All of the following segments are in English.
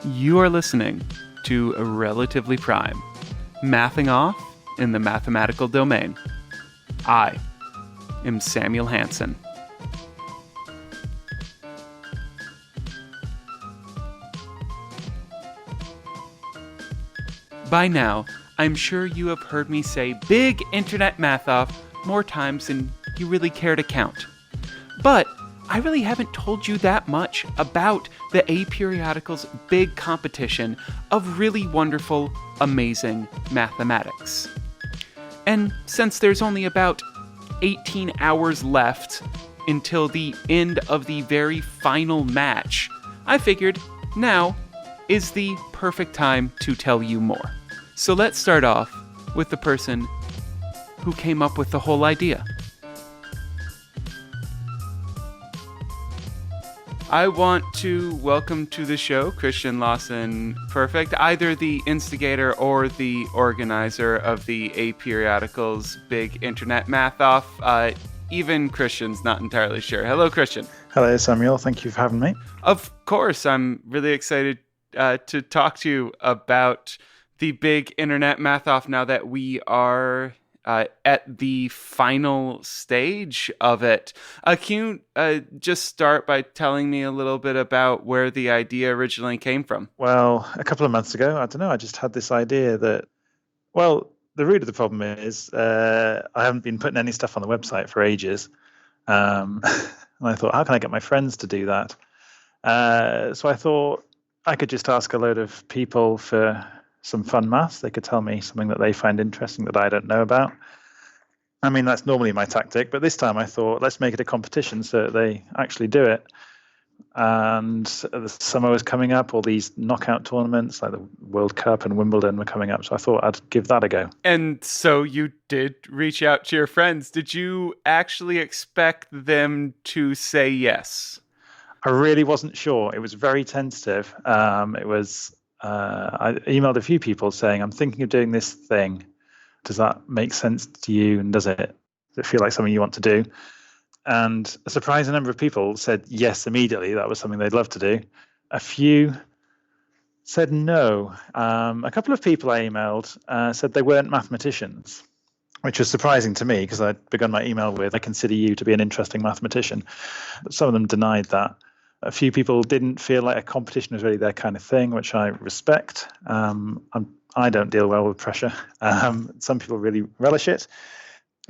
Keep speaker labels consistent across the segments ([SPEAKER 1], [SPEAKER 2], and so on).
[SPEAKER 1] You are listening to Relatively Prime, mathing off in the mathematical domain. I am Samuel Hansen. By now, I'm sure you have heard me say big internet math off more times than you really care to count. But I really haven't told you that much about the Aperiodical's big competition of really wonderful, amazing mathematics. And since there's only about 18 hours left until the end of the very final match, I figured now is the perfect time to tell you more. So let's start off with the person who came up with the whole idea. I want to welcome to the show Christian Lawson-Perfect, either the instigator or the organizer of the Aperiodical's big internet math off. Even Christian's not entirely sure. Hello, Christian.
[SPEAKER 2] Hello, Samuel. Thank you for having me.
[SPEAKER 1] Of course, I'm really excited to talk to you about the big internet math off now that we are at the final stage of it. Can you just start by telling me a little bit about where the idea originally came from?
[SPEAKER 2] Well, a couple of months ago, I just had this idea that, the root of the problem is I haven't been putting any stuff on the website for ages. And I thought, how can I get my friends to do that? So I thought I could just ask a load of people for some fun maths. They could tell me something that they find interesting that I don't know about. I mean, that's normally my tactic, but this time I thought, let's make it a competition so that they actually do it. And the summer was coming up, all these knockout tournaments like the World Cup and Wimbledon were coming up, so I thought I'd give that a go.
[SPEAKER 1] And so you did reach out to your friends. Did you actually expect them to say yes?
[SPEAKER 2] I really wasn't sure. It was very tentative. I emailed a few people saying, I'm thinking of doing this thing. Does that make sense to you? And does it feel like something you want to do? And a surprising number of people said yes immediately. That was something they'd love to do. A few said no. A couple of people I emailed said they weren't mathematicians, which was surprising to me because I'd begun my email with, I consider you to be an interesting mathematician. But some of them denied that. A few people didn't feel like a competition was really their kind of thing, which I respect. I don't deal well with pressure. Some people really relish it.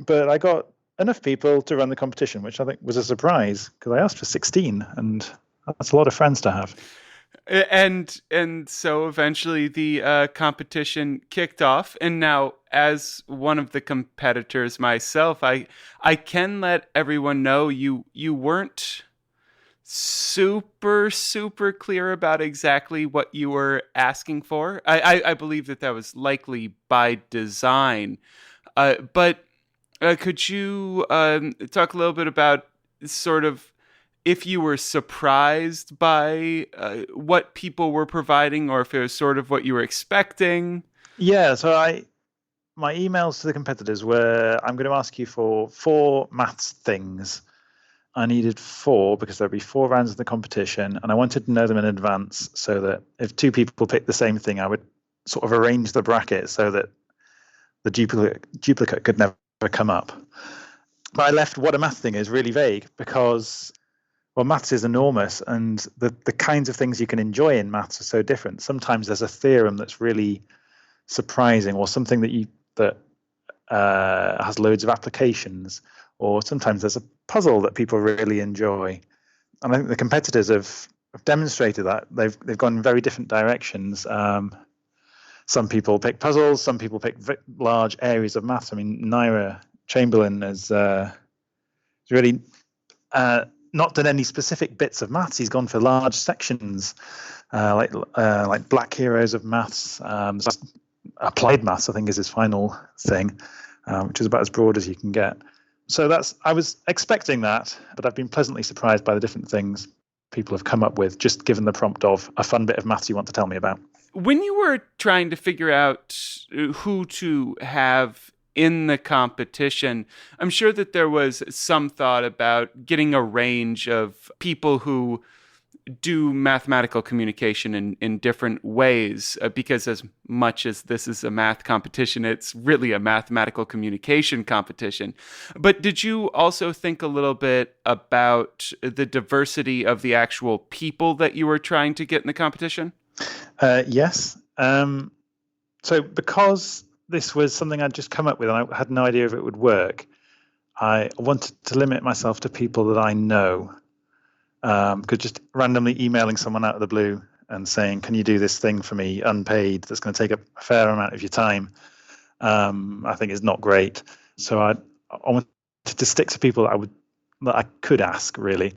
[SPEAKER 2] But I got enough people to run the competition, which I think was a surprise because I asked for 16, and that's a lot of friends to have.
[SPEAKER 1] And so eventually the competition kicked off. And now, as one of the competitors myself, I can let everyone know you weren't super clear about exactly what you were asking for. I believe that was likely by design. But could you talk a little bit about sort of if you were surprised by what people were providing, or if it was sort of what you were expecting?
[SPEAKER 2] Yeah, so my emails to the competitors were, I'm going to ask you for 4 maths things. I needed 4 because there'd be 4 rounds of the competition, and I wanted to know them in advance so that if 2 people picked the same thing, I would sort of arrange the bracket so that the duplicate could never come up. But I left what a math thing is really vague because, maths is enormous, and the kinds of things you can enjoy in maths are so different. Sometimes there's a theorem that's really surprising, or something that has loads of applications, or sometimes there's a puzzle that people really enjoy. And I think the competitors have demonstrated that. They've gone in very different directions. Some people pick puzzles, some people pick large areas of maths. I mean, Nira Chamberlin has really not done any specific bits of maths. He's gone for large sections, like black heroes of maths. Applied maths, I think, is his final thing, which is about as broad as you can get. So I was expecting that, but I've been pleasantly surprised by the different things people have come up with, just given the prompt of a fun bit of maths you want to tell me about.
[SPEAKER 1] When you were trying to figure out who to have in the competition, I'm sure that there was some thought about getting a range of people who do mathematical communication in different ways, because as much as this is a math competition, it's really a mathematical communication competition. But did you also think a little bit about the diversity of the actual people that you were trying to get in the competition?
[SPEAKER 2] Yes. So because this was something I'd just come up with and I had no idea if it would work, I wanted to limit myself to people that I know. Because just randomly emailing someone out of the blue and saying, can you do this thing for me unpaid that's going to take up a fair amount of your time, I think is not great. So I wanted to stick to people that I could ask, really.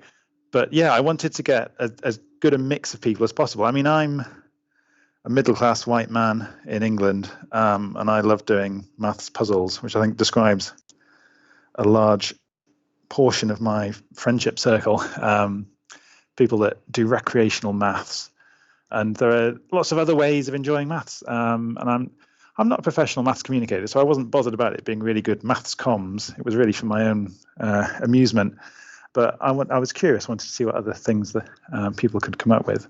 [SPEAKER 2] But yeah, I wanted to get as good a mix of people as possible. I mean, I'm a middle-class white man in England, and I love doing maths puzzles, which I think describes a large portion of my friendship circle. People that do recreational maths, and there are lots of other ways of enjoying maths. And I'm not a professional maths communicator, so I wasn't bothered about it being really good maths comms. It was really for my own amusement. But I was curious, wanted to see what other things that people could come up with.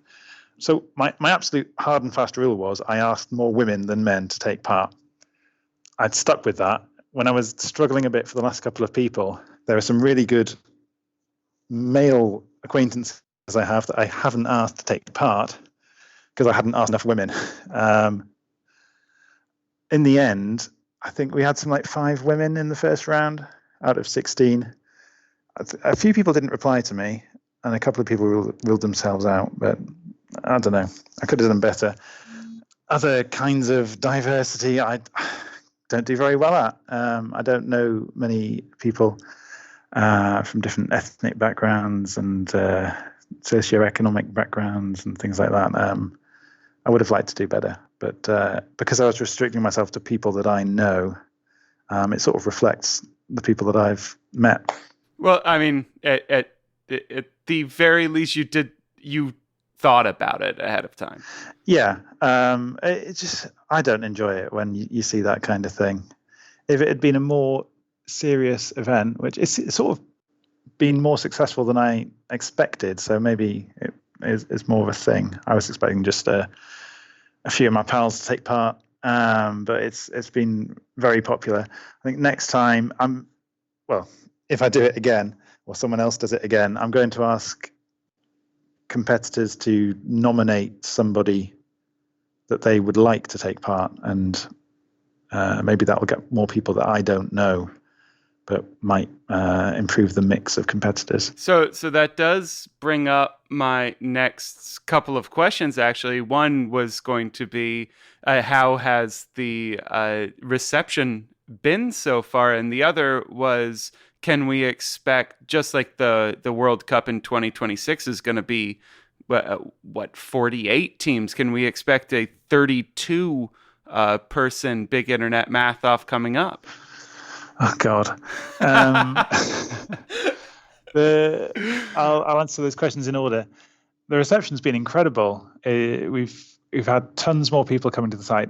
[SPEAKER 2] So my absolute hard and fast rule was I asked more women than men to take part. I'd stuck with that. When I was struggling a bit for the last couple of people, there are some really good male acquaintances I have that I haven't asked to take part because I hadn't asked enough women. In the end, I think we had some like 5 women in the first round out of 16. A few people didn't reply to me, and a couple of people ruled themselves out, but I don't know. I could have done better. Other kinds of diversity I don't do very well at. I don't know many people from different ethnic backgrounds and socioeconomic backgrounds and things like that. I would have liked to do better, but because I was restricting myself to people that I know, it sort of reflects the people that I've met.
[SPEAKER 1] Well, I mean, at the very least, you thought about it ahead of time.
[SPEAKER 2] Yeah, I don't enjoy it when you see that kind of thing. If it had been a more serious event, which it's sort of been more successful than I expected, so maybe it's more of a thing. I was expecting just a few of my pals to take part, but it's been very popular. I think next time if I do it again or someone else does it again, I'm going to ask competitors to nominate somebody that they would like to take part, and maybe that will get more people that I don't know, but might improve the mix of competitors.
[SPEAKER 1] So that does bring up my next couple of questions, actually. One was going to be, how has the reception been so far? And the other was, can we expect, just like the World Cup in 2026 is going to be, 48 teams, can we expect a 32 person Big Internet Math Off coming up?
[SPEAKER 2] Oh God. I'll answer those questions in order. The reception's been incredible. We've had tons more people coming to the site.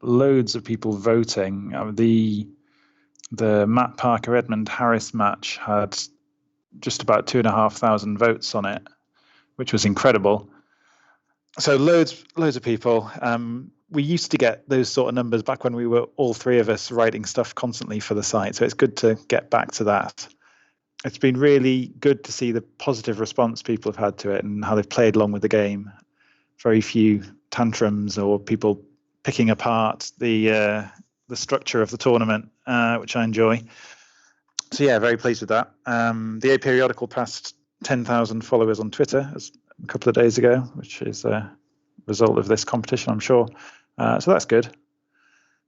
[SPEAKER 2] Loads of people voting. The Matt Parker Edmund Harris match had just about 2,500 votes on it, which was incredible. So loads of people. We used to get those sort of numbers back when we were all 3 of us writing stuff constantly for the site. So it's good to get back to that. It's been really good to see the positive response people have had to it and how they've played along with the game. Very few tantrums or people picking apart the structure of the tournament, which I enjoy. So yeah, very pleased with that. The Aperiodical passed 10,000 followers on Twitter a couple of days ago, which is a result of this competition, I'm sure. So that's good.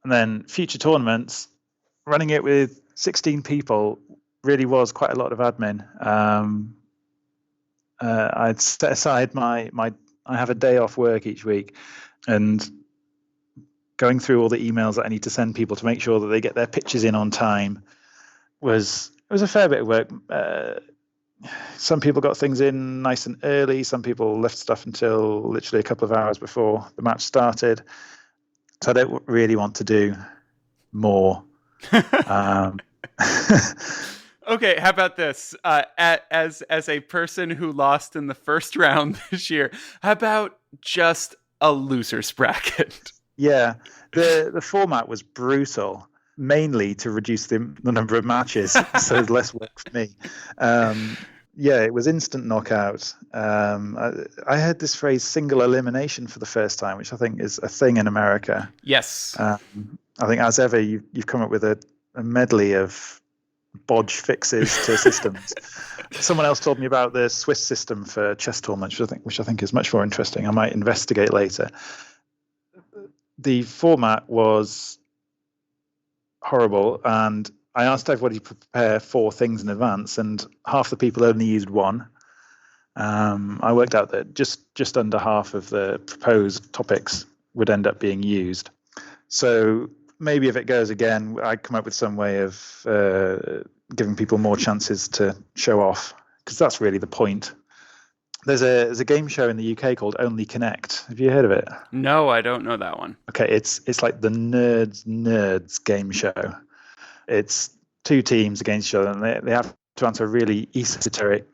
[SPEAKER 2] And then future tournaments, running it with 16 people really was quite a lot of admin. I'd set aside I have a day off work each week, and going through all the emails that I need to send people to make sure that they get their pitches in on time was a fair bit of work. Some people got things in nice and early. Some people left stuff until literally a couple of hours before the match started. So I don't really want to do more.
[SPEAKER 1] Okay, how about this? As a person who lost in the first round this year, how about just a loser's bracket?
[SPEAKER 2] Yeah, the format was brutal, mainly to reduce the number of matches, so there's less work for me. Yeah, it was instant knockout. I heard this phrase "single elimination" for the first time, which I think is a thing in America.
[SPEAKER 1] Yes.
[SPEAKER 2] I think, as ever, you've come up with a medley of bodge fixes to systems. Someone else told me about the Swiss system for chess tournaments, which I think is much more interesting. I might investigate later. The format was horrible, and I asked everybody to prepare 4 things in advance, and half the people only used one. I worked out that just under half of the proposed topics would end up being used. So maybe if it goes again, I'd come up with some way of giving people more chances to show off, because that's really the point. There's a game show in the UK called Only Connect. Have you heard of it?
[SPEAKER 1] No, I don't know that one.
[SPEAKER 2] Okay, it's like the nerds game show. It's 2 teams against each other, and they have to answer really esoteric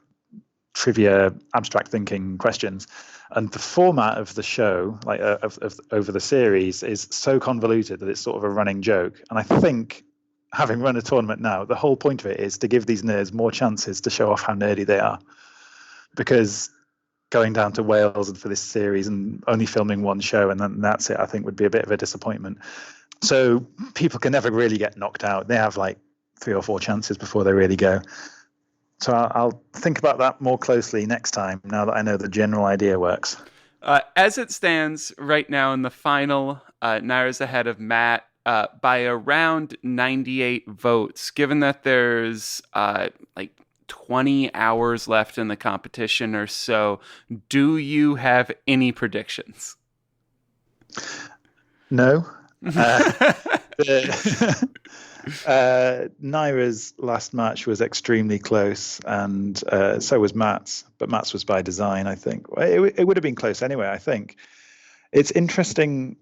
[SPEAKER 2] trivia, abstract thinking questions. And the format of the show, like of over the series, is so convoluted that it's sort of a running joke. And I think, having run a tournament now, the whole point of it is to give these nerds more chances to show off how nerdy they are. Because going down to Wales and for this series and only filming one show and then that's it, I think would be a bit of a disappointment. So people can never really get knocked out. They have like 3 or 4 chances before they really go. So I'll think about that more closely next time, now that I know the general idea works.
[SPEAKER 1] As it stands right now in the final, Nira's ahead of Matt by around 98 votes. Given that there's like 20 hours left in the competition or so, do you have any predictions?
[SPEAKER 2] No. Nira's last match was extremely close, and so was Matt's, but Matt's was by design, I think. It would have been close anyway, I think. It's interesting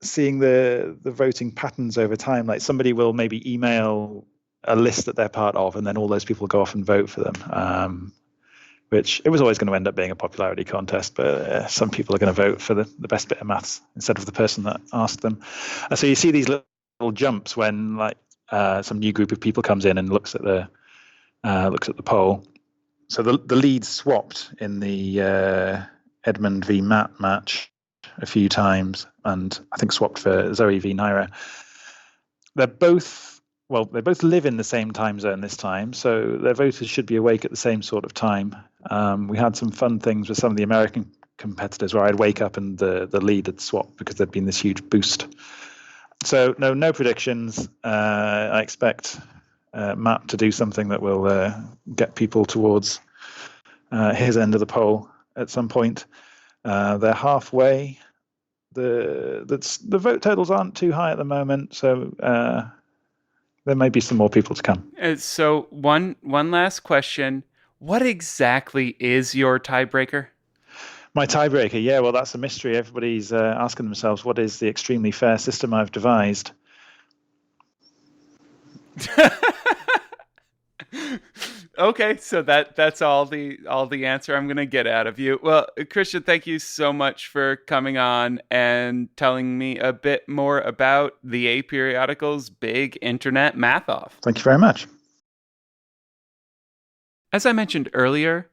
[SPEAKER 2] seeing the voting patterns over time. Like, somebody will maybe email a list that they're part of, and then all those people go off and vote for them, which it was always going to end up being a popularity contest, but some people are going to vote for the best bit of maths instead of the person that asked them. And so you see these little jumps when, like, some new group of people comes in and looks at the poll. So the leads swapped in the Edmund v Matt match a few times, and I think swapped for Zoe v Nira. They both live in the same time zone this time, so their voters should be awake at the same sort of time. We had some fun things with some of the American competitors where I'd wake up and the lead had swapped because there'd been this huge boost. So no predictions. I expect Matt to do something that will get people towards his end of the poll at some point. They're halfway. The vote totals aren't too high at the moment, so there may be some more people to come.
[SPEAKER 1] So one last question. What exactly is your tiebreaker?
[SPEAKER 2] My tiebreaker, yeah, well, that's a mystery. Everybody's asking themselves, what is the extremely fair system I've devised?
[SPEAKER 1] Okay, so that's all the answer I'm going to get out of you. Well, Christian, thank you so much for coming on and telling me a bit more about the Aperiodical's big internet math off.
[SPEAKER 2] Thank you very much.
[SPEAKER 1] As I mentioned earlier,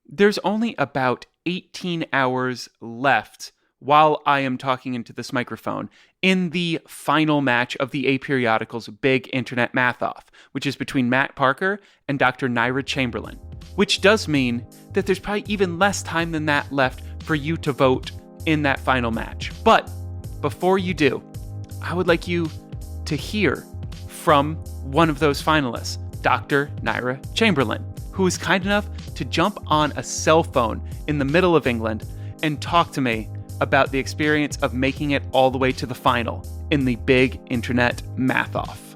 [SPEAKER 1] there's only about 18 hours left while I am talking into this microphone in the final match of the Aperiodical's big internet math off, which is between Matt Parker and Dr. Nira Chamberlin, which does mean that there's probably even less time than that left for you to vote in that final match. But before you do, I would like you to hear from one of those finalists, Dr. Nira Chamberlin, who was kind enough to jump on a cell phone in the middle of England and talk to me about the experience of making it all the way to the final in the big internet math off.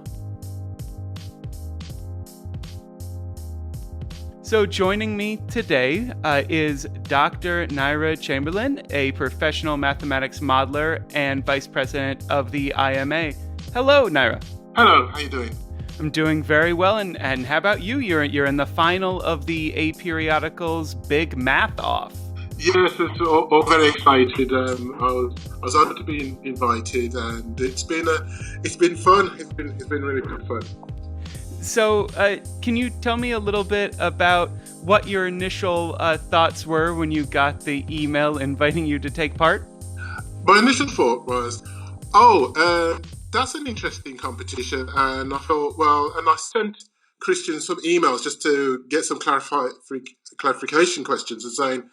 [SPEAKER 1] So joining me today is Dr. Nira Chamberlin, a professional mathematics modeler and vice president of the IMA. Hello, Nira.
[SPEAKER 3] Hello, how you doing?
[SPEAKER 1] I'm doing very well, and how about you? You're in the final of the Aperiodical's big Math Off.
[SPEAKER 3] Yes, it's all very excited. I was honored to be invited, and it's been fun. It's been really good fun.
[SPEAKER 1] So, can you tell me a little bit about what your initial thoughts were when you got the email inviting you to take part?
[SPEAKER 3] My initial thought was, that's an interesting competition, and I thought, well, and I sent Christian some emails just to get some clarification questions and saying,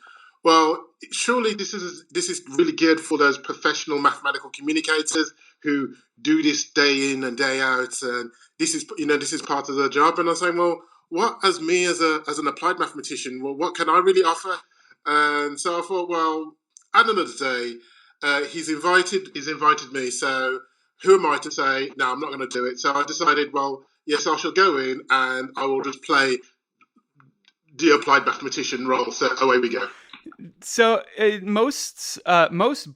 [SPEAKER 3] well, surely this is really geared for those professional mathematical communicators who do this day in and day out, and this is part of their job. And I was saying, well, what as me as an applied mathematician, well, what can I really offer? And so I thought, well, at another day, he's invited me, so who am I to say no? I'm not going to do it. So I decided, well, yes, I shall go in and I will just play the applied mathematician role. So away we go.
[SPEAKER 1] So most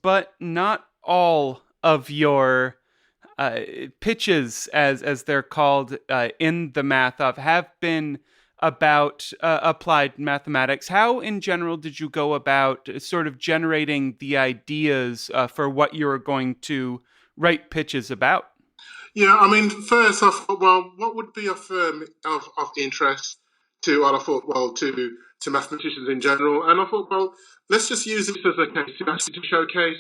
[SPEAKER 1] but not all of your pitches, as they're called in the Math Off, have been about applied mathematics. How, in general, did you go about sort of generating the ideas for what you were going to write pitches about?
[SPEAKER 3] Yeah, I mean, first I thought, well, what would be of interest to, and I thought, well, to mathematicians in general, and I thought, well, let's just use this as a case to showcase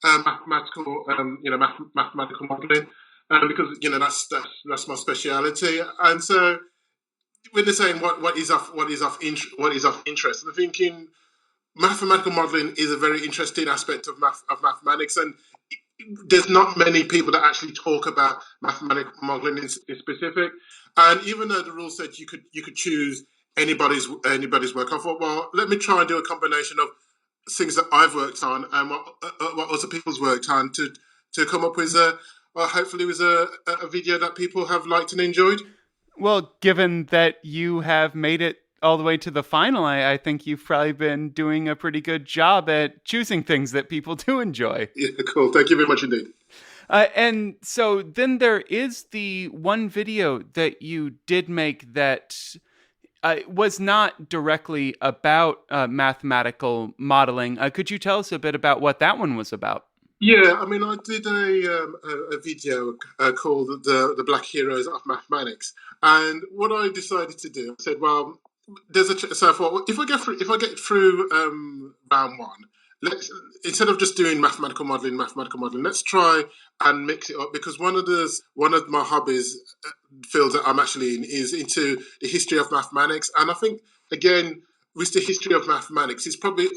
[SPEAKER 3] mathematical modelling, because that's my speciality, and so when they're saying what is of interest, I'm thinking mathematical modelling is a very interesting aspect of mathematics, and there's not many people that actually talk about mathematical modeling in specific. And even though the rule said you could choose anybody's work, I thought, well, let me try and do a combination of things that I've worked on and what other people's worked on to come up with hopefully with a video that people have liked and enjoyed.
[SPEAKER 1] Well, given that you have made it all the way to the final, I think you've probably been doing a pretty good job at choosing things that people do enjoy.
[SPEAKER 3] Yeah, cool. Thank you very much indeed.
[SPEAKER 1] And so then there is the one video that you did make that was not directly about mathematical modeling. Could you tell us a bit about what that one was about?
[SPEAKER 3] Yeah, I mean, I did a video called the Black Heroes of Mathematics, and what I decided to do, I said, well, so I thought, well, if I get through round one, let's, instead of just doing mathematical modeling, let's try and mix it up, because one of my hobbies fields that I'm actually in is into the history of mathematics, and I think again with the history of mathematics,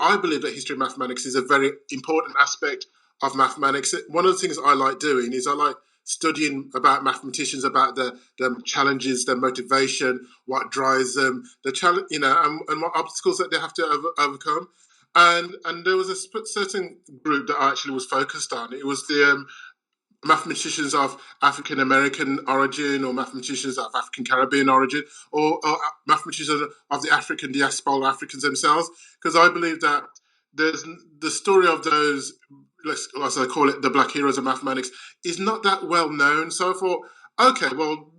[SPEAKER 3] I believe that history of mathematics is a very important aspect of mathematics. One of the things I like doing is I like studying about mathematicians, about their challenges, their motivation, what drives them, the challenge, and what obstacles that they have to overcome. And there was a certain group that I actually was focused on. It was the mathematicians of African American origin, or mathematicians of African Caribbean origin, or mathematicians of the African diaspora, Africans themselves, because I believe that there's the story of those, as I call it, the Black Heroes of Mathematics, is not that well known. So I thought, okay, well,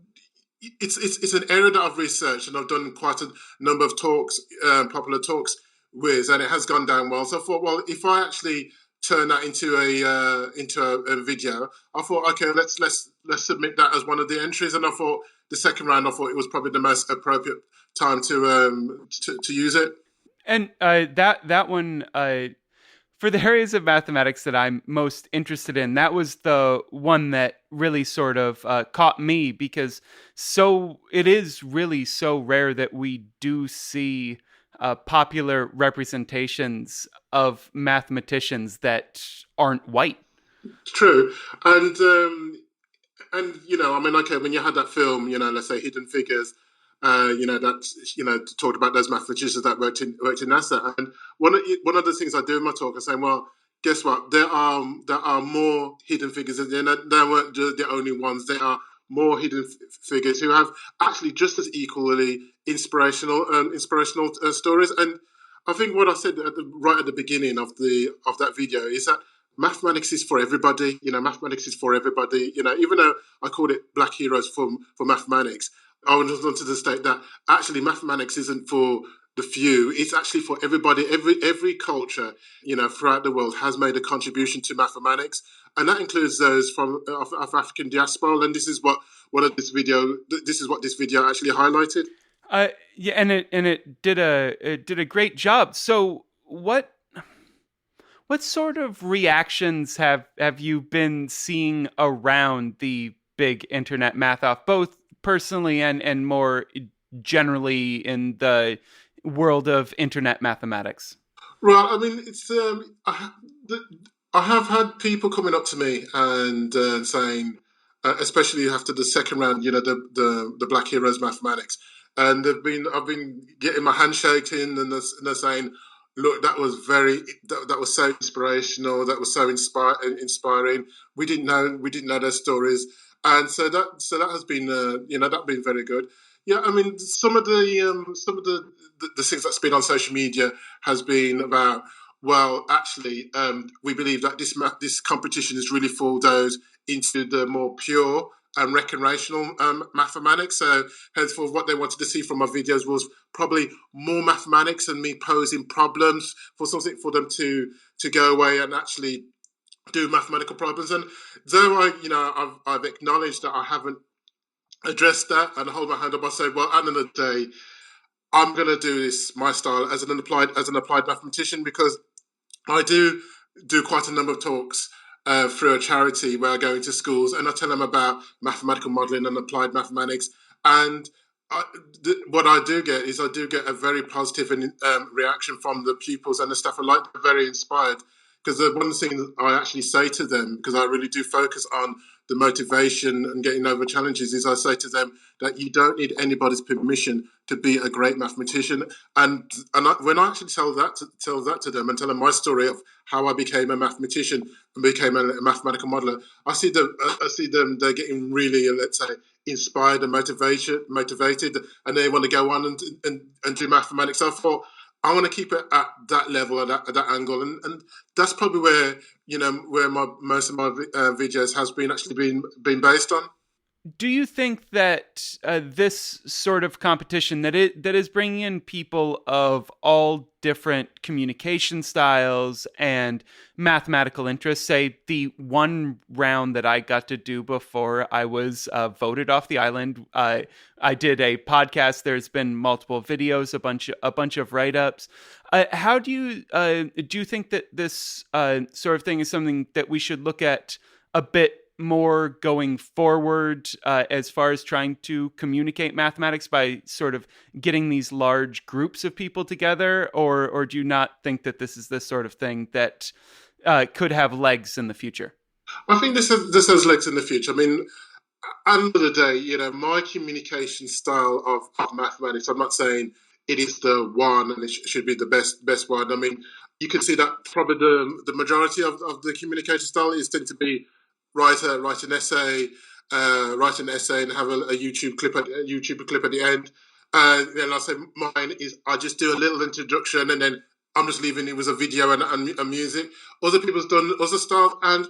[SPEAKER 3] it's an area that I've researched and I've done quite a number of talks, popular talks with, and it has gone down well. So I thought, well, if I actually turn that into a video, I thought, okay, let's submit that as one of the entries. And I thought the second round, I thought it was probably the most appropriate time to use it.
[SPEAKER 1] And that one, for the areas of mathematics that I'm most interested in, that was the one that really sort of caught me, because it is really so rare that we do see popular representations of mathematicians that aren't white.
[SPEAKER 3] It's true, and I mean, okay, when you had that film, let's say Hidden Figures, that talked about those mathematicians that worked in NASA, and one of the things I do in my talk is saying, well, guess what? There are more hidden figures, and they weren't the only ones. There are more hidden figures who have actually just as equally inspirational stories. And I think what I said right at the beginning of that video is that mathematics is for everybody. Mathematics is for everybody. Even though I called it Black Heroes for mathematics, I wanted to state that actually mathematics isn't for the few. It's actually for everybody. Every culture, throughout the world has made a contribution to mathematics, and that includes those from of African diaspora. And this is what this video actually highlighted.
[SPEAKER 1] Yeah, and it did a great job. So what sort of reactions have you been seeing around the big internet math off, both personally and more generally in the world of internet mathematics?
[SPEAKER 3] Right. I mean, it's I have had people coming up to me and saying, especially after the second round, the Black Heroes mathematics, and I've been getting my hand shaking, and they're saying, "Look, that was so inspirational. That was so inspiring. We didn't know their stories, and so that has been that been very good." Yeah, I mean, some of the things that's been on social media has been about, well, actually, we believe that this competition is really for those into the more pure and recreational mathematics. So, henceforth, what they wanted to see from my videos was probably more mathematics and me posing problems for something for them to go away and actually do mathematical problems. And though I've acknowledged that I haven't addressed that and hold my hand up, I say, well, at the end of the day, I'm going to do this my style as an applied mathematician, because I do quite a number of talks through a charity where I go into schools and I tell them about mathematical modelling and applied mathematics. And what I do get is a very positive reaction from the pupils and the staff. They're very inspired, because the one thing I actually say to them, because I really do focus on the motivation and getting over challenges, is I say to them that you don't need anybody's permission to be a great mathematician. When I actually tell that to them and tell them my story of how I became a mathematician and became a mathematical modeler, I see them they're getting really, let's say, inspired and motivated, and they want to go on and do mathematics. So I thought, I want to keep it at that level, at that angle, and that's probably where most of my videos has been based on.
[SPEAKER 1] Do you think that this sort of competition that is bringing in people of all different communication styles and mathematical interests, say the one round that I got to do before I was voted off the island, I did a podcast. There's been multiple videos, a bunch of write-ups. How do you think that this sort of thing is something that we should look at a bit more going forward, as far as trying to communicate mathematics by sort of getting these large groups of people together, or do you not think that this is the sort of thing that could have legs in the future?
[SPEAKER 3] I think this has legs in the future. I mean, at the end of the day, my communication style of mathematics, I'm not saying it is the one and it should be the best one. I mean, you can see that probably the majority of the communication style is tend to be write an essay, and have a YouTube clip at the end. Then I say mine is I just do a little introduction and then I'm just leaving it with a video and music. Other people's done other stuff, and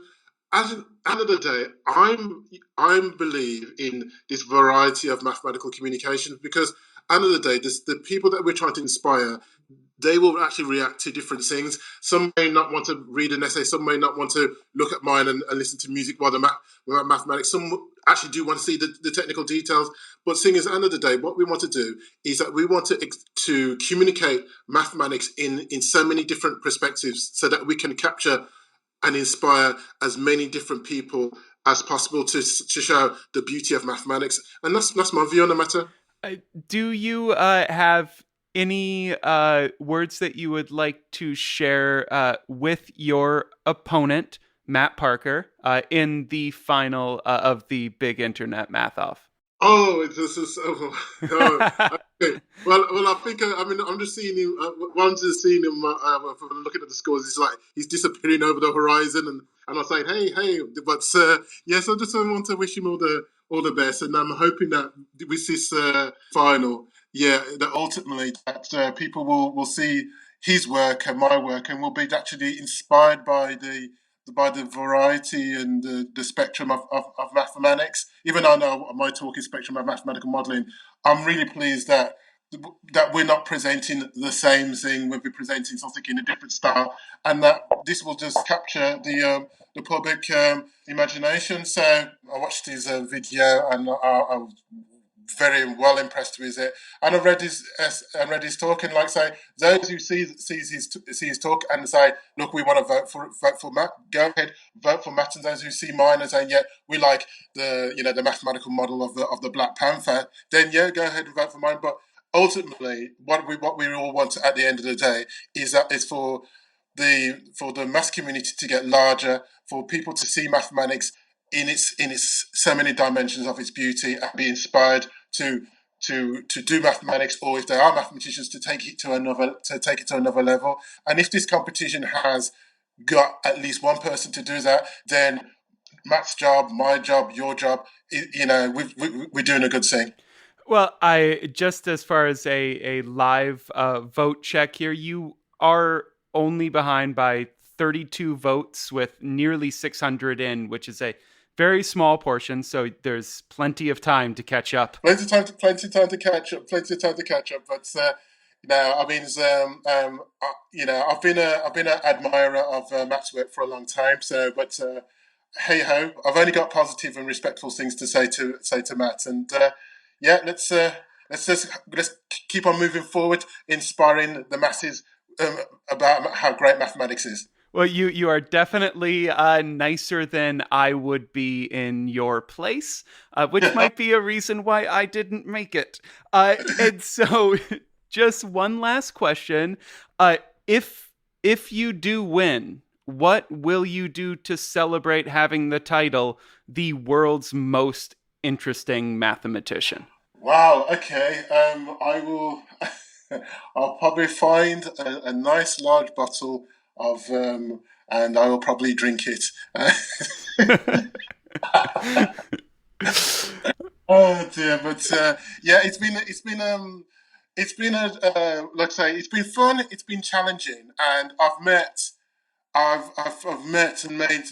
[SPEAKER 3] at the end of the day, I believe in this variety of mathematical communication, because at the end of the day, the people that we're trying to inspire, they will actually react to different things. Some may not want to read an essay. Some may not want to look at mine and listen to music while they're mathematics. Some actually do want to see the technical details. But seeing as at the end of the day, what we want to do is that we want to communicate mathematics in so many different perspectives, so that we can capture and inspire as many different people as possible to show the beauty of mathematics. And that's my view on the matter.
[SPEAKER 1] Do you have any words that you would like to share with your opponent, Matt Parker, in the final of the Big Internet Math Off?
[SPEAKER 3] Oh, this is okay. Well, I think I'm just seeing him. Once just seeing him, looking at the scores, it's like he's disappearing over the horizon, and I'm saying, hey. But yes, I just want to wish him all the best, and I'm hoping that with this final, that ultimately that people will see his work and my work, and will be actually inspired by the by the variety and the spectrum of mathematics. Even though I know my talk is spectrum of mathematical modelling, I'm really pleased that we're not presenting the same thing. We'll be presenting something in a different style, and that this will just capture the public imagination. So I watched his video, and I was very well impressed with it. And I read his talk, and like say those who see his talk and say, look, we want to vote for Matt. Go ahead, vote for Matt. And those who see mine and say, yeah, we like the mathematical model of the Black Panther. Then yeah, go ahead and vote for mine. But ultimately, what we all want at the end of the day is for the maths community to get larger, for people to see mathematics in its so many dimensions of its beauty and be inspired to do mathematics, or if there are mathematicians, to take it to another level. And if this competition has got at least one person to do that, then Matt's job, my job, your job, we're doing a good thing.
[SPEAKER 1] Well, I just as far as a live vote check here, you are only behind by 32 votes with nearly 600 in, which is a very small portion, so there's plenty of time to catch up.
[SPEAKER 3] Plenty of time to catch up. But I've been an admirer of Matt's work for a long time. So, but hey ho, I've only got positive and respectful things to say to Matt. And let's keep on moving forward, inspiring the masses about how great mathematics is.
[SPEAKER 1] Well, you are definitely nicer than I would be in your place, which might be a reason why I didn't make it. And so, just one last question: if you do win, what will you do to celebrate having the title "the world's most interesting mathematician"?
[SPEAKER 3] Wow. Okay. I will. I'll probably find a nice large bottle of and I will probably drink it. Oh dear, but it's been let's say it's been fun. It's been challenging, and I've met and made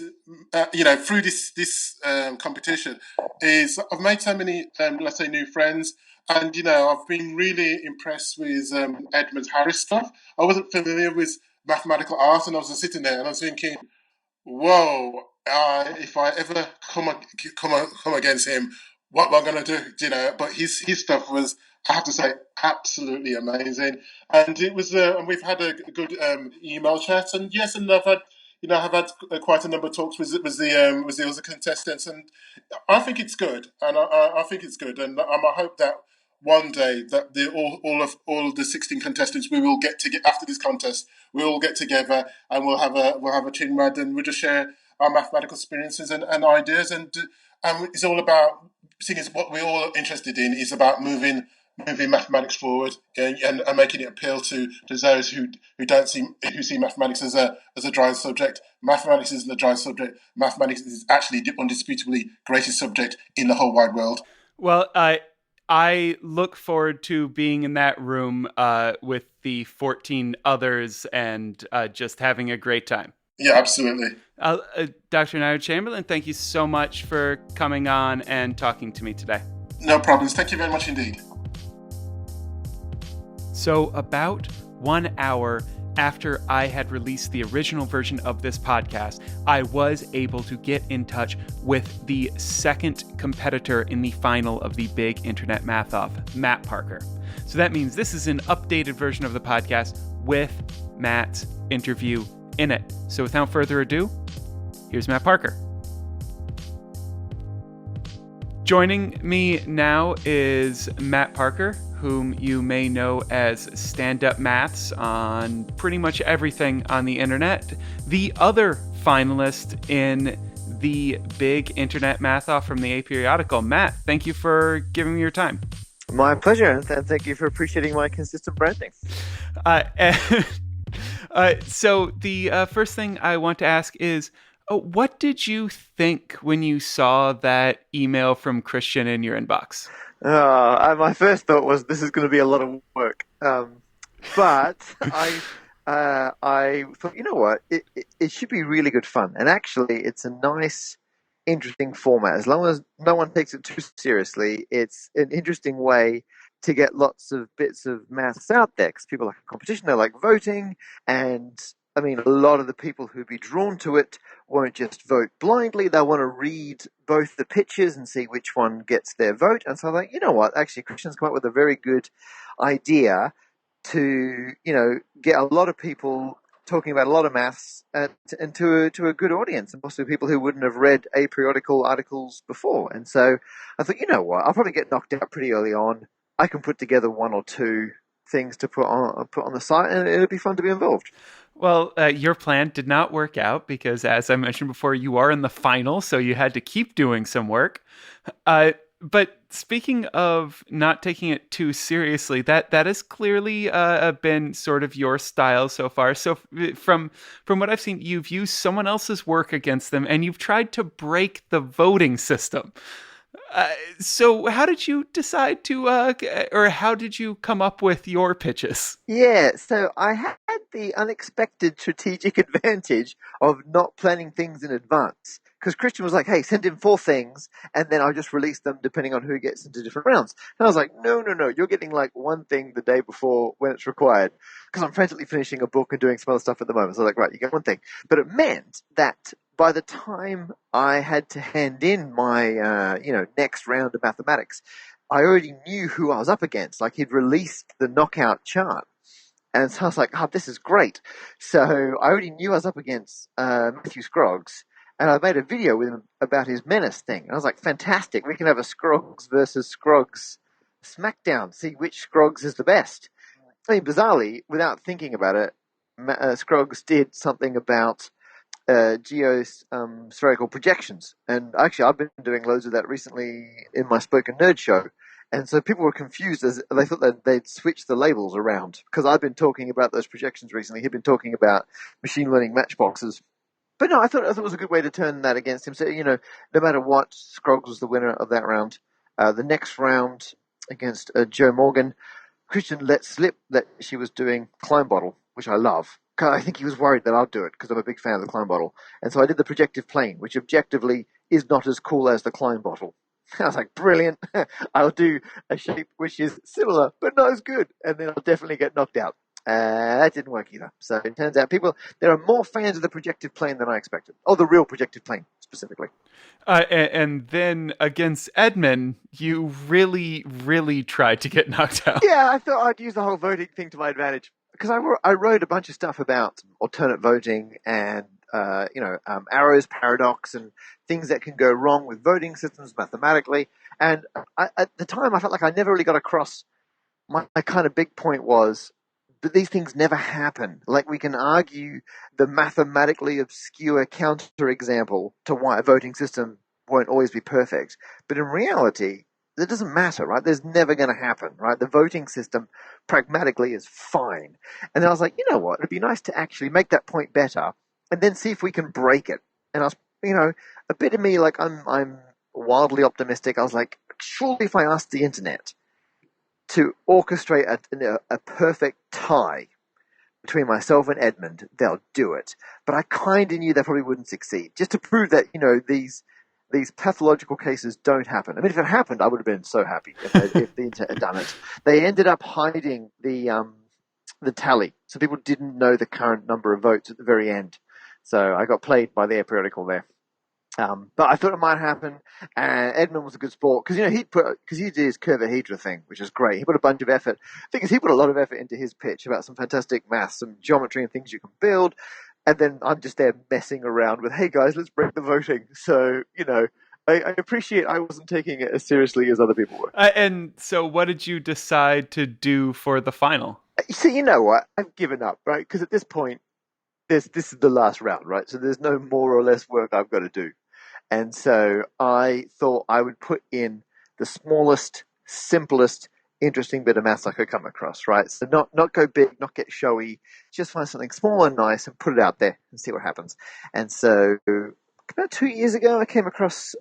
[SPEAKER 3] through this competition is I've made so many let's say new friends. And I've been really impressed with Edmund Harris stuff. I wasn't familiar with mathematical art, and I was just sitting there and I was thinking, whoa, if I ever come against him, what am I going to do? But his stuff was, I have to say, absolutely amazing. And it was, and we've had a good email chat, and yes, and I've had quite a number of talks with the other contestants, and I think it's good, and I think it's good, and I hope that one day that all of the 16 contestants, we will get together after this contest. We will get together and we'll have a chinwag, and we'll just share our mathematical experiences and ideas, and it's all about seeing as what we're all interested in is about moving mathematics forward and making it appeal to those who see mathematics as a dry subject. Mathematics isn't a dry subject. Mathematics is actually the undisputably greatest subject in the whole wide world.
[SPEAKER 1] Well, I look forward to being in that room with the 14 others and just having a great time.
[SPEAKER 3] Yeah, absolutely.
[SPEAKER 1] Dr. Nira Chamberlin, thank you so much for coming on and talking to me today.
[SPEAKER 3] No problems. Thank you very much indeed.
[SPEAKER 1] So about 1 hour after I had released the original version of this podcast, I was able to get in touch with the second competitor in the final of the big Internet Math Off, Matt Parker. So that means this is an updated version of the podcast with Matt's interview in it. So without further ado, here's Matt Parker. Joining me now is Matt Parker, whom you may know as Stand Up Maths on pretty much everything on the internet. The other finalist in the big Internet Math Off from the Aperiodical. Matt, thank you for giving me your time.
[SPEAKER 4] My pleasure, and thank you for appreciating my consistent branding.
[SPEAKER 1] So the first thing I want to ask is, what did you think when you saw that email from Christian in your inbox?
[SPEAKER 4] My first thought was this is going to be a lot of work, but I thought, you know what, it should be really good fun. And actually, it's a nice, interesting format. As long as no one takes it too seriously, it's an interesting way to get lots of bits of maths out there because people like a competition, they like voting. And I mean, a lot of the people who'd be drawn to it won't just vote blindly. They'll want to read both the pitches and see which one gets their vote. And so I'm like, you know what, actually, Christian's come up with a very good idea to get a lot of people talking about a lot of maths and to a good audience, and possibly people who wouldn't have read aperiodical articles before. And so I thought, you know what, I'll probably get knocked out pretty early on. I can put together one or two things to put on the site, and it'll be fun to be involved.
[SPEAKER 1] Well, your plan did not work out because, as I mentioned before, you are in the final, so you had to keep doing some work. But speaking of not taking it too seriously, that has clearly been sort of your style so far. So from what I've seen, you've used someone else's work against them, and you've tried to break the voting system. So how did you decide to, or how did you come up with your pitches?
[SPEAKER 4] Yeah, so I had the unexpected strategic advantage of not planning things in advance. Because Christian was like, hey, send in 4 things, and then I'll just release them depending on who gets into different rounds. And I was like, no, you're getting like 1 thing the day before when it's required. Because I'm frantically finishing a book and doing some other stuff at the moment. So I was like, right, you get 1 thing. But it meant that by the time I had to hand in my, next round of mathematics, I already knew who I was up against. Like, he'd released the knockout chart. And so I was like, oh, this is great. So I already knew I was up against Matthew Scroggs. And I made a video with him about his menace thing. And I was like, fantastic. We can have a Scroggs versus Scroggs smackdown. See which Scroggs is the best. I mean, bizarrely, without thinking about it, Scroggs did something about geospherical projections. And actually, I've been doing loads of that recently in my Spoken Nerd show. And so people were confused as they thought that they'd switch the labels around. Because I've been talking about those projections recently. He'd been talking about machine learning matchboxes. But no, I thought it was a good way to turn that against him. So, no matter what, Scroggs was the winner of that round. The next round against Joe Morgan, Christian let slip that she was doing Climb Bottle, which I love. I think he was worried that I'd do it because I'm a big fan of the Climb Bottle. And so I did the projective plane, which objectively is not as cool as the Climb Bottle. I was like, brilliant. I'll do a shape which is similar, but not as good. And then I'll definitely get knocked out. That didn't work either. So it turns out there are more fans of the projective plane than I expected. Oh, the real projective plane, specifically.
[SPEAKER 1] And then against Edmund, you really, really tried to get knocked out.
[SPEAKER 4] Yeah, I thought I'd use the whole voting thing to my advantage. Because I wrote a bunch of stuff about alternate voting and, Arrow's paradox and things that can go wrong with voting systems mathematically. And at the time, I felt like I never really got across my kind of big point was, but these things never happen. Like, we can argue the mathematically obscure counterexample to why a voting system won't always be perfect. But in reality, it doesn't matter, right? There's never going to happen, right? The voting system pragmatically is fine. And then I was like, you know what? It'd be nice to actually make that point better and then see if we can break it. And I was, a bit of me, like, I'm wildly optimistic. I was like, surely if I asked the internet to orchestrate a perfect tie between myself and Edmund, they'll do it. But I kind of knew they probably wouldn't succeed, just to prove that, these pathological cases don't happen. I mean, if it happened, I would have been so happy if the internet had done it. They ended up hiding the tally, so people didn't know the current number of votes at the very end. So I got played by the Aperiodical there. But I thought it might happen, and Edmund was a good sport because he did his curvahedra thing, which is great. He put a bunch of effort. The thing is, he put a lot of effort into his pitch about some fantastic maths, some geometry, and things you can build. And then I'm just there messing around with, hey guys, let's break the voting. So I appreciate I wasn't taking it as seriously as other people were.
[SPEAKER 1] And so, what did you decide to do for the final?
[SPEAKER 4] So you know what? I've given up, right? Because at this point, this is the last round, right? So there's no more or less work I've got to do. And so I thought I would put in the smallest, simplest, interesting bit of maths I could come across, right? So not go big, not get showy, just find something small and nice and put it out there and see what happens. And so about 2 years ago, I came across,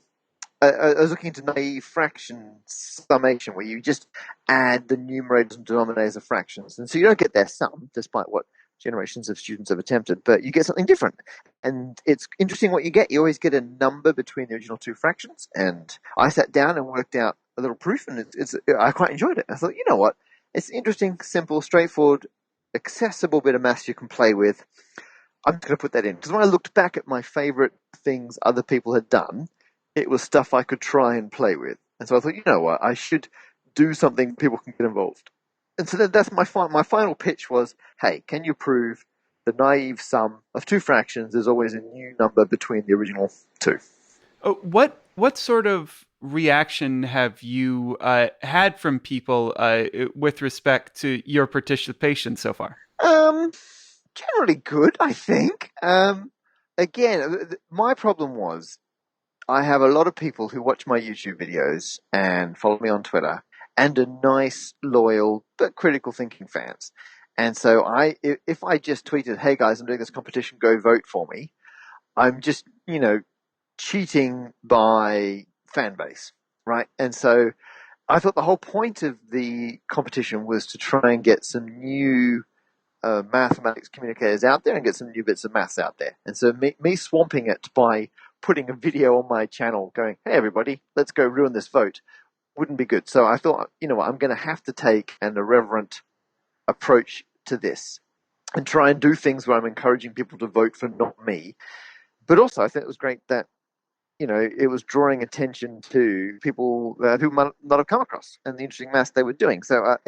[SPEAKER 4] I was looking into naive fraction summation, where you just add the numerators and denominators of fractions. And so you don't get their sum, despite what generations of students have attempted, but you get something different. And it's interesting what you get. You always get a number between the original two fractions. And I sat down and worked out a little proof, and I quite enjoyed it. I thought, you know what? It's interesting, simple, straightforward, accessible bit of maths you can play with. I'm going to put that in. Because when I looked back at my favorite things other people had done, it was stuff I could try and play with. And so I thought, you know what? I should do something people can get involved. And so that's my final pitch was, hey, can you prove the naive sum of two fractions is always a new number between the original two?
[SPEAKER 1] What sort of reaction have you had from people with respect to your participation so far?
[SPEAKER 4] Generally good, I think. Again, my problem was I have a lot of people who watch my YouTube videos and follow me on Twitter and are nice, loyal, but critical thinking fans. And so if I just tweeted, hey guys, I'm doing this competition, go vote for me, I'm just, cheating by fan base, right? And so I thought the whole point of the competition was to try and get some new mathematics communicators out there and get some new bits of maths out there. And so me swamping it by putting a video on my channel going, hey everybody, let's go ruin this vote, wouldn't be good. So I thought, you know what, I'm going to have to take an irreverent approach to this and try and do things where I'm encouraging people to vote for not me. But also I think it was great that, it was drawing attention to people who might not have come across and the interesting maths they were doing. So,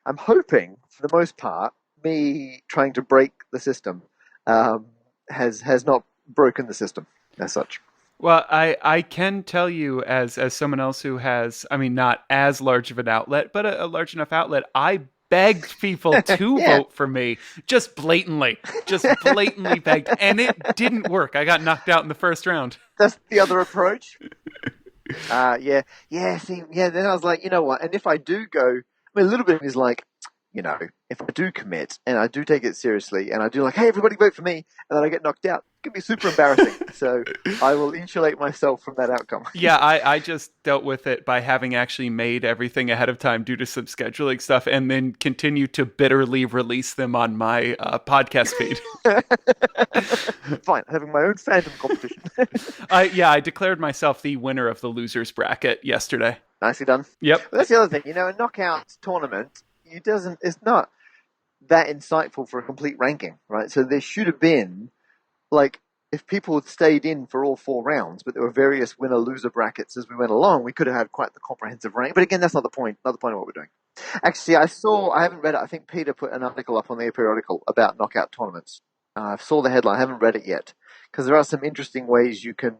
[SPEAKER 4] I'm hoping for the most part, me trying to break the system has not broken the system as such.
[SPEAKER 1] Well, I can tell you as someone else who has, not as large of an outlet, but a large enough outlet, I begged people to vote for me, just blatantly begged, and it didn't work. I got knocked out in the first round.
[SPEAKER 4] That's the other approach. Then I was like, you know what, and if I do go, a little bit is like, if I do commit and I do take it seriously and I do like, hey, everybody vote for me, and then I get knocked out, it can be super embarrassing. So I will insulate myself from that outcome.
[SPEAKER 1] Yeah, I just dealt with it by having actually made everything ahead of time due to some scheduling stuff and then continue to bitterly release them on my podcast feed.
[SPEAKER 4] Fine, having my own fandom competition.
[SPEAKER 1] I declared myself the winner of the losers bracket yesterday.
[SPEAKER 4] Nicely done.
[SPEAKER 1] Yep.
[SPEAKER 4] But that's the other thing, a knockout tournament, it's not that insightful for a complete ranking, right? So there should have been, if people had stayed in for all 4 rounds, but there were various winner-loser brackets as we went along, we could have had quite the comprehensive rank. But again, that's not the point. Not the point of what we're doing. Actually, I haven't read it. I think Peter put an article up on the Aperiodical about knockout tournaments. I saw the headline. I haven't read it yet because there are some interesting ways you can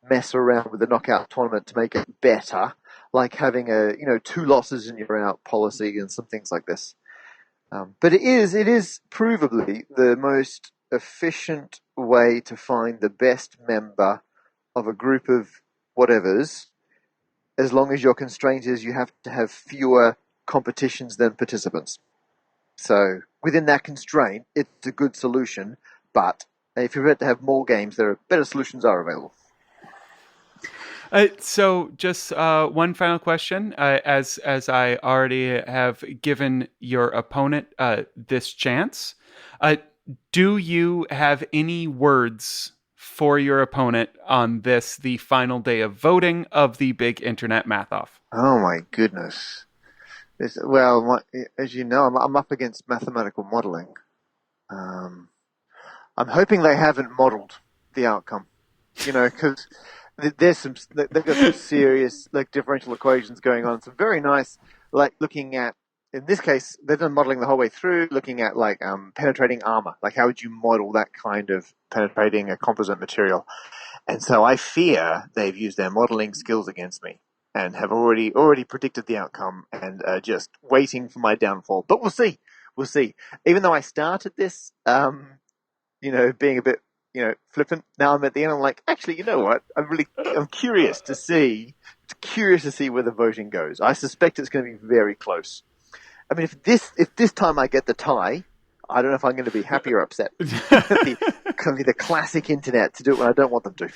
[SPEAKER 4] mess around with the knockout tournament to make it better, like having 2 losses and you're out policy and some things like this. But it is provably the most efficient way to find the best member of a group of whatevers, as long as your constraint is you have to have fewer competitions than participants. So within that constraint, it's a good solution, but if you're ready to have more games, there are better solutions are available.
[SPEAKER 1] So just one final question. As I already have given your opponent this chance, do you have any words for your opponent on this, the final day of voting of the big internet math off?
[SPEAKER 4] Oh my goodness. As you know, I'm up against mathematical modeling. I'm hoping they haven't modeled the outcome, because they've got some serious differential equations going on. Some very nice, looking at, in this case, they've done modeling the whole way through, looking at penetrating armor. How would you model that kind of penetrating a composite material? And so I fear they've used their modeling skills against me and have already predicted the outcome and are just waiting for my downfall. But we'll see. Even though I started this, being a bit, flippant, now I'm at the end, I'm like, actually, you know what? I'm curious to see where the voting goes. I suspect it's going to be very close. I mean, if this time I get the tie, I don't know if I'm going to be happy or upset. It's going to be the classic internet to do it when I don't want them to.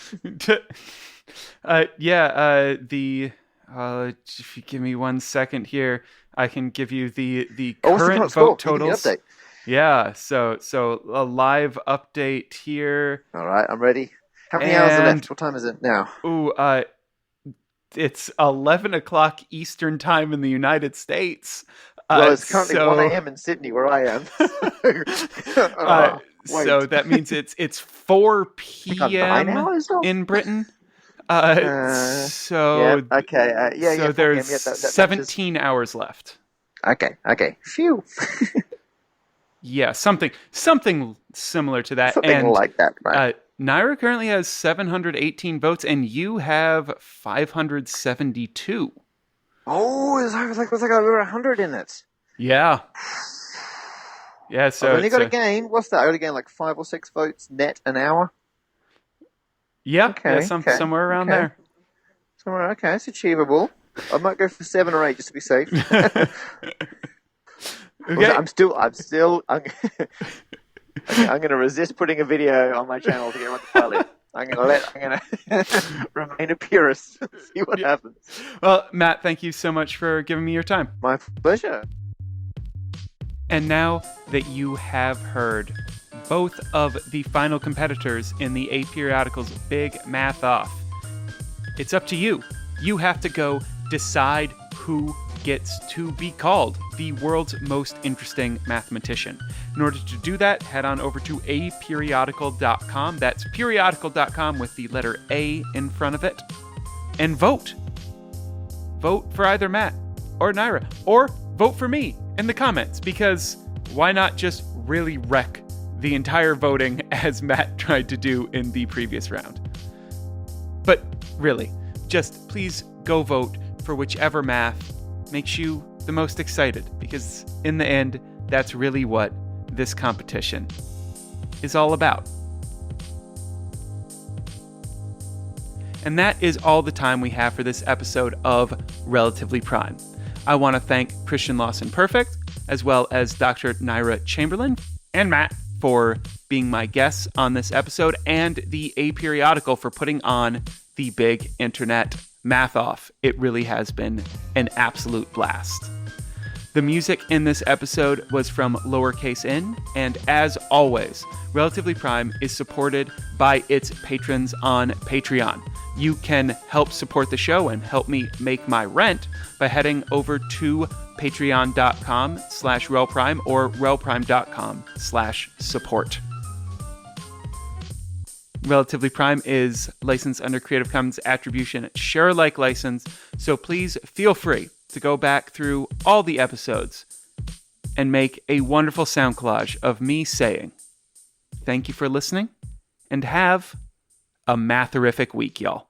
[SPEAKER 1] If you give me 1 second here, I can give you the current vote totals. Yeah, so a live update here.
[SPEAKER 4] All right, I'm ready. How many hours are
[SPEAKER 1] And-
[SPEAKER 4] left? What time is it now?
[SPEAKER 1] Ooh, it's 11 o'clock Eastern time in the United States.
[SPEAKER 4] Well, it's currently
[SPEAKER 1] so,
[SPEAKER 4] 1 a.m. in Sydney, where I am. Wait.
[SPEAKER 1] so that means it's 4
[SPEAKER 4] got 9
[SPEAKER 1] p.m.
[SPEAKER 4] hours off?
[SPEAKER 1] in Britain.
[SPEAKER 4] Yeah,
[SPEAKER 1] So
[SPEAKER 4] okay. Yeah,
[SPEAKER 1] so
[SPEAKER 4] 4
[SPEAKER 1] there's
[SPEAKER 4] p.m. Yeah, that
[SPEAKER 1] 17 hours left.
[SPEAKER 4] Okay. Phew.
[SPEAKER 1] Yeah, something similar to that.
[SPEAKER 4] Something
[SPEAKER 1] and
[SPEAKER 4] like that, right?
[SPEAKER 1] Nira currently has 718 votes, and you have 572.
[SPEAKER 4] Oh, there's like over 100 in it.
[SPEAKER 1] Yeah. Yeah, so
[SPEAKER 4] I've only
[SPEAKER 1] it's
[SPEAKER 4] got to gain, what's that? I got to gain like 5 or 6 votes net an hour?
[SPEAKER 1] yeah,
[SPEAKER 4] Okay,
[SPEAKER 1] somewhere around
[SPEAKER 4] okay.
[SPEAKER 1] there.
[SPEAKER 4] Somewhere, okay, it's achievable. I might go for 7 or 8 just to be safe.
[SPEAKER 1] Okay.
[SPEAKER 4] I'm going to resist putting a video on my channel to get on the pilot. I'm going to remain a purist. See what happens.
[SPEAKER 1] Well, Matt, thank you so much for giving me your time.
[SPEAKER 4] My pleasure.
[SPEAKER 1] And now that you have heard both of the final competitors in the Aperiodical's Big Math Off, it's up to you. You have to go decide who gets to be called the world's most interesting mathematician. In order to do that, head on over to aperiodical.com. That's periodical.com with the letter A in front of it. And vote. Vote for either Matt or Nira. Or vote for me in the comments, because why not just really wreck the entire voting as Matt tried to do in the previous round? But really, just please go vote for whichever math makes you the most excited, because in the end, that's really what this competition is all about. And that is all the time we have for this episode of Relatively Prime. I want to thank Christian Lawson-Perfect, as well as Dr. Nira Chamberlin and Matt for being my guests on this episode, and the Aperiodical for putting on the big internet Math Off. It really has been an absolute blast. The music in this episode was from Lowercase N, and as always, Relatively Prime is supported by its patrons on Patreon. You can help support the show and help me make my rent by heading over to patreon.com/relprime or relprime.com/support. Relatively Prime is licensed under Creative Commons Attribution Share Alike license, so please feel free to go back through all the episodes and make a wonderful sound collage of me saying, thank you for listening, and have a matherific week, y'all.